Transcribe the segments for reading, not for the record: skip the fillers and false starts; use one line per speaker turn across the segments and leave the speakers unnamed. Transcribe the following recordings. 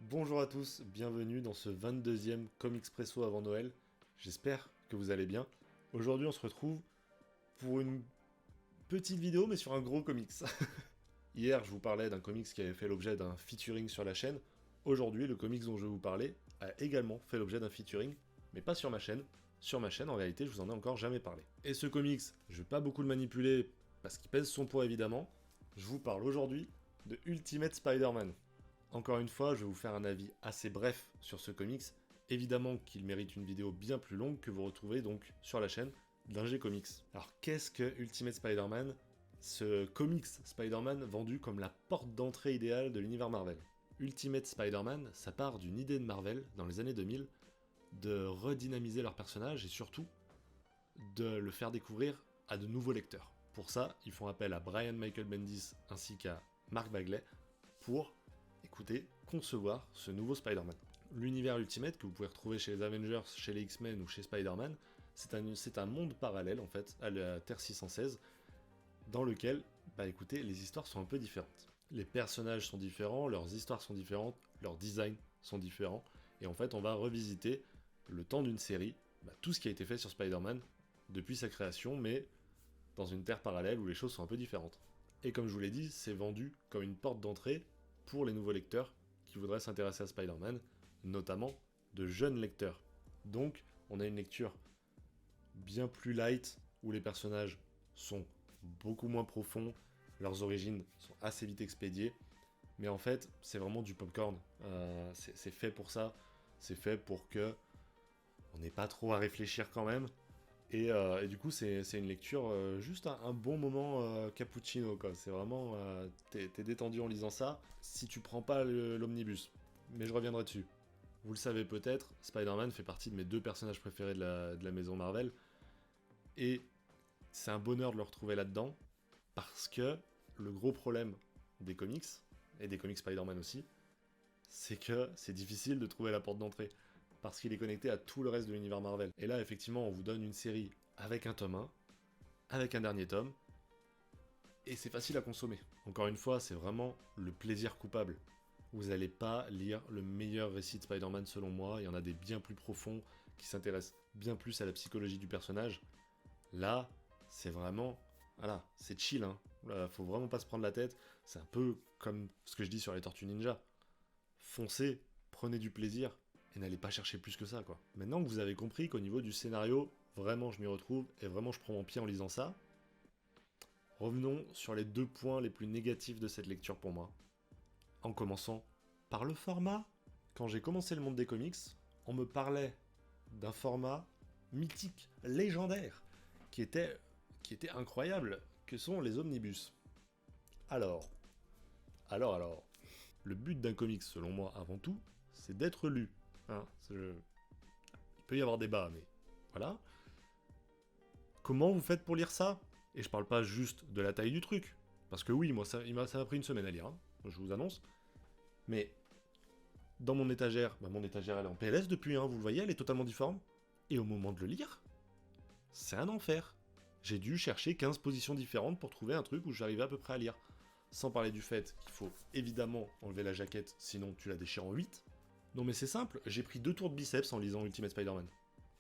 Bonjour à tous, bienvenue dans ce 22e Comics Presso avant Noël. J'espère que vous allez bien. Aujourd'hui, on se retrouve pour une petite vidéo, mais sur un gros comics. Hier, je vous parlais d'un comics qui avait fait l'objet d'un featuring sur la chaîne. Aujourd'hui, le comics dont je vais vous parler a également fait l'objet d'un featuring, mais pas sur ma chaîne. Sur ma chaîne, en réalité, je vous en ai encore jamais parlé. Et ce comics, je vais pas beaucoup le manipuler, parce qu'il pèse son poids évidemment. Je vous parle aujourd'hui de Ultimate Spider-Man. Encore une fois, je vais vous faire un avis assez bref sur ce comics. Évidemment qu'il mérite une vidéo bien plus longue que vous retrouvez donc sur la chaîne d'Ingé Comics. Alors qu'est-ce que Ultimate Spider-Man? Ce comics Spider-Man vendu comme la porte d'entrée idéale de l'univers Marvel. Ultimate Spider-Man, ça part d'une idée de Marvel dans les années 2000 de redynamiser leur personnage et surtout de le faire découvrir à de nouveaux lecteurs. Pour ça, ils font appel à Brian Michael Bendis ainsi qu'à Mark Bagley pour, écoutez, concevoir ce nouveau Spider-Man. L'univers Ultimate que vous pouvez retrouver chez les Avengers, chez les X-Men ou chez Spider-Man, c'est un monde parallèle en fait à la Terre 616 dans lequel, écoutez, les histoires sont un peu différentes. Les personnages sont différents, leurs histoires sont différentes, leurs designs sont différents, et en fait on va revisiter le temps d'une série, tout ce qui a été fait sur Spider-Man depuis sa création, mais dans une Terre parallèle où les choses sont un peu différentes. Et comme je vous l'ai dit, c'est vendu comme une porte d'entrée pour les nouveaux lecteurs qui voudraient s'intéresser à Spider-Man, notamment de jeunes lecteurs. Donc, on a une lecture bien plus light, où les personnages sont beaucoup moins profonds, leurs origines sont assez vite expédiées, mais en fait, c'est vraiment du popcorn. C'est fait pour ça, c'est fait pour que on n'ait pas trop à réfléchir quand même. Et du coup, c'est une lecture, juste un bon moment cappuccino, quoi. C'est vraiment, t'es détendu en lisant ça, si tu prends pas l'omnibus. Mais je reviendrai dessus. Vous le savez peut-être, Spider-Man fait partie de mes deux personnages préférés de la maison Marvel. Et c'est un bonheur de le retrouver là-dedans, parce que le gros problème des comics, et des comics Spider-Man aussi, c'est que c'est difficile de trouver la porte d'entrée. Parce qu'il est connecté à tout le reste de l'univers Marvel. Et là, effectivement, on vous donne une série avec un tome 1, avec un dernier tome, et c'est facile à consommer. Encore une fois, c'est vraiment le plaisir coupable. Vous n'allez pas lire le meilleur récit de Spider-Man selon moi, il y en a des bien plus profonds, qui s'intéressent bien plus à la psychologie du personnage. Là, c'est vraiment... Voilà, c'est chill, hein. Là, faut vraiment pas se prendre la tête, c'est un peu comme ce que je dis sur les Tortues Ninja. Foncez, prenez du plaisir, et n'allez pas chercher plus que ça, quoi. Maintenant que vous avez compris qu'au niveau du scénario, vraiment je m'y retrouve, et vraiment je prends mon pied en lisant ça, revenons sur les deux points les plus négatifs de cette lecture pour moi. En commençant par le format. Quand j'ai commencé le monde des comics, on me parlait d'un format mythique, légendaire, qui était incroyable, que sont les omnibus. Alors, le but d'un comics, selon moi, avant tout, c'est d'être lu. Hein, il peut y avoir débat, mais voilà. Comment vous faites pour lire ça? Et je parle pas juste de la taille du truc, parce que oui, moi ça m'a pris une semaine à lire, hein, je vous annonce. Mais dans mon étagère, mon étagère elle est en PLS depuis, hein, vous le voyez, elle est totalement difforme. Et au moment de le lire, c'est un enfer. J'ai dû chercher 15 positions différentes pour trouver un truc où j'arrivais à peu près à lire. Sans parler du fait qu'il faut évidemment enlever la jaquette, sinon tu la déchires en 8. Non mais c'est simple, j'ai pris 2 tours de biceps en lisant Ultimate Spider-Man.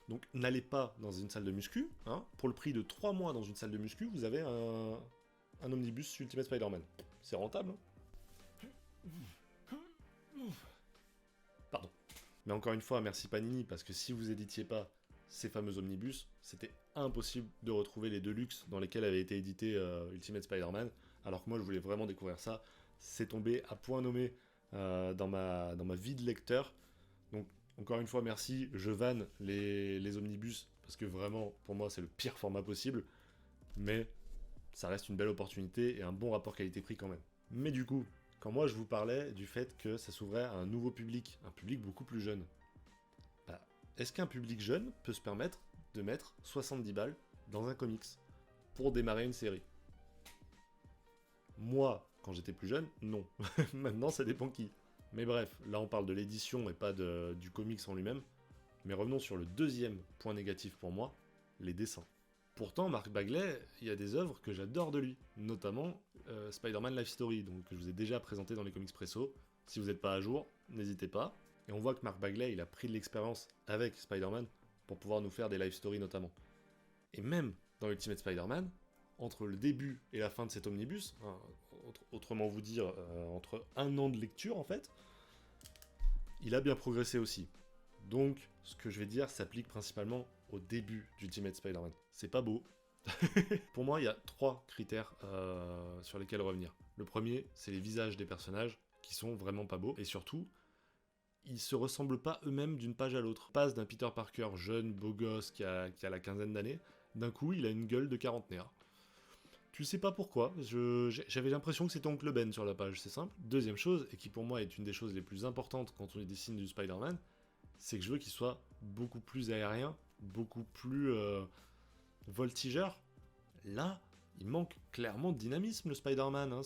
Donc n'allez pas dans une salle de muscu, hein. Pour le prix de 3 mois dans une salle de muscu, vous avez un omnibus Ultimate Spider-Man. C'est rentable, hein. Pardon. Mais encore une fois, merci Panini, parce que si vous éditiez pas ces fameux omnibus, c'était impossible de retrouver les Deluxe dans lesquels avait été édité Ultimate Spider-Man, alors que moi je voulais vraiment découvrir ça. C'est tombé à point nommé dans ma vie de lecteur. Donc encore une fois, merci, je vanne les omnibus, parce que vraiment, pour moi, c'est le pire format possible, mais ça reste une belle opportunité et un bon rapport qualité-prix quand même. Mais du coup, quand moi je vous parlais du fait que ça s'ouvrait à un nouveau public, un public beaucoup plus jeune, est-ce qu'un public jeune peut se permettre de mettre 70 balles dans un comics pour démarrer une série? Moi, quand j'étais plus jeune, non. Maintenant, ça dépend qui. Mais bref, là on parle de l'édition et pas du comics en lui-même. Mais revenons sur le deuxième point négatif pour moi, les dessins. Pourtant, Mark Bagley, il y a des œuvres que j'adore de lui, notamment Spider-Man Life Story, donc que je vous ai déjà présenté dans les comics presso. Si vous n'êtes pas à jour, n'hésitez pas. Et on voit que Mark Bagley, il a pris de l'expérience avec Spider-Man pour pouvoir nous faire des live stories notamment. Et même dans Ultimate Spider-Man, entre le début et la fin de cet omnibus, hein, autrement vous dire, entre 1 an de lecture en fait, il a bien progressé aussi. Donc, ce que je vais dire s'applique principalement au début d'Ultimate Spider-Man. C'est pas beau. Pour moi, il y a 3 critères sur lesquels revenir. Le premier, c'est les visages des personnages qui sont vraiment pas beaux. Et surtout, ils se ressemblent pas eux-mêmes d'une page à l'autre. On passe d'un Peter Parker jeune, beau gosse, qui a la quinzaine d'années, d'un coup, il a une gueule de quarantenaire. Tu sais pas pourquoi, j'avais l'impression que c'était Oncle Ben sur la page, c'est simple. Deuxième chose, et qui pour moi est une des choses les plus importantes quand on dessine du Spider-Man, c'est que je veux qu'il soit beaucoup plus aérien, beaucoup plus voltigeur. Là, il manque clairement de dynamisme, le Spider-Man, hein.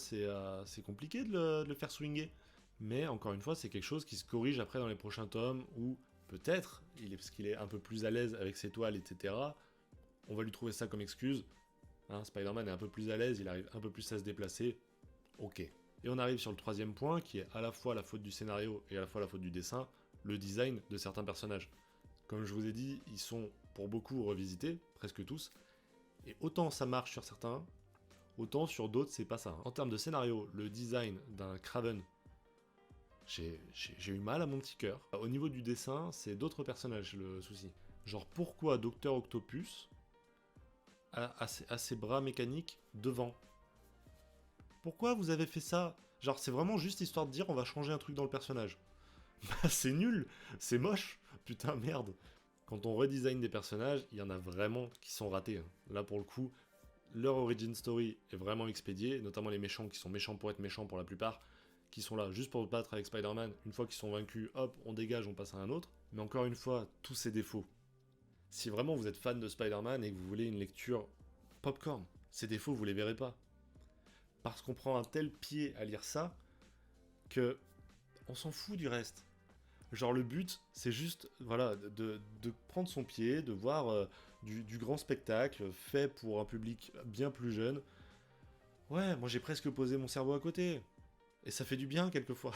C'est compliqué de le faire swinger. Mais encore une fois, c'est quelque chose qui se corrige après dans les prochains tomes, où peut-être, parce qu'il est un peu plus à l'aise avec ses toiles, etc., on va lui trouver ça comme excuse. Hein, Spider-Man est un peu plus à l'aise, il arrive un peu plus à se déplacer. Ok. Et on arrive sur le troisième point, qui est à la fois la faute du scénario et à la fois la faute du dessin, le design de certains personnages. Comme je vous ai dit, ils sont pour beaucoup revisités, presque tous, et autant ça marche sur certains, autant sur d'autres c'est pas ça. En termes de scénario, le design d'un Kraven, j'ai eu mal à mon petit cœur. Au niveau du dessin, c'est d'autres personnages le souci. Genre pourquoi Docteur Octopus a ses bras mécaniques devant? Pourquoi vous avez fait ça? Genre c'est vraiment juste histoire de dire on va changer un truc dans le personnage. Bah c'est nul, c'est moche, putain merde. Quand on redesign des personnages, il y en a vraiment qui sont ratés. Là pour le coup, leur origin story est vraiment expédiée, notamment les méchants qui sont méchants pour être méchants pour la plupart, qui sont là juste pour se battre avec Spider-Man. Une fois qu'ils sont vaincus, hop, on dégage, on passe à un autre. Mais encore une fois, tous ces défauts. Si vraiment vous êtes fan de Spider-Man et que vous voulez une lecture popcorn, ces défauts vous les verrez pas. Parce qu'on prend un tel pied à lire ça que on s'en fout du reste. Genre le but, c'est juste voilà, de prendre son pied, de voir du grand spectacle fait pour un public bien plus jeune. Ouais, moi j'ai presque posé mon cerveau à côté. Et ça fait du bien quelquefois.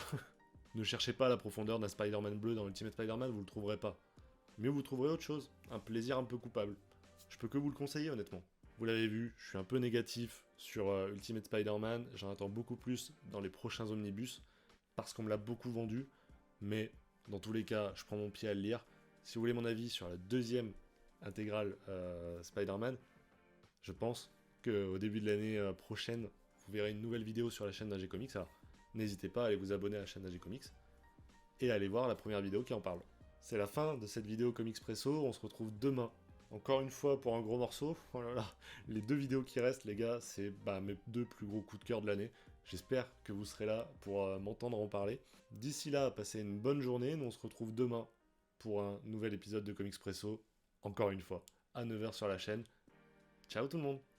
Ne cherchez pas la profondeur d'un Spider-Man bleu dans Ultimate Spider-Man, vous le trouverez pas. Mais vous trouverez autre chose, un plaisir un peu coupable. Je peux que vous le conseiller honnêtement. Vous l'avez vu, je suis un peu négatif sur Ultimate Spider-Man, j'en attends beaucoup plus dans les prochains omnibus, parce qu'on me l'a beaucoup vendu, mais dans tous les cas, je prends mon pied à le lire. Si vous voulez mon avis sur la deuxième intégrale Spider-Man, je pense qu'au début de l'année prochaine, vous verrez une nouvelle vidéo sur la chaîne d'AG Comics, alors n'hésitez pas à aller vous abonner à la chaîne d'AG Comics, et à aller voir la première vidéo qui en parle. C'est la fin de cette vidéo Comics Presso, on se retrouve demain. Encore une fois pour un gros morceau, oh là là, les 2 vidéos qui restent les gars, c'est mes 2 plus gros coups de cœur de l'année. J'espère que vous serez là pour m'entendre en parler. D'ici là, passez une bonne journée, nous on se retrouve demain pour un nouvel épisode de Comics Presso, encore une fois, à 9h sur la chaîne. Ciao tout le monde!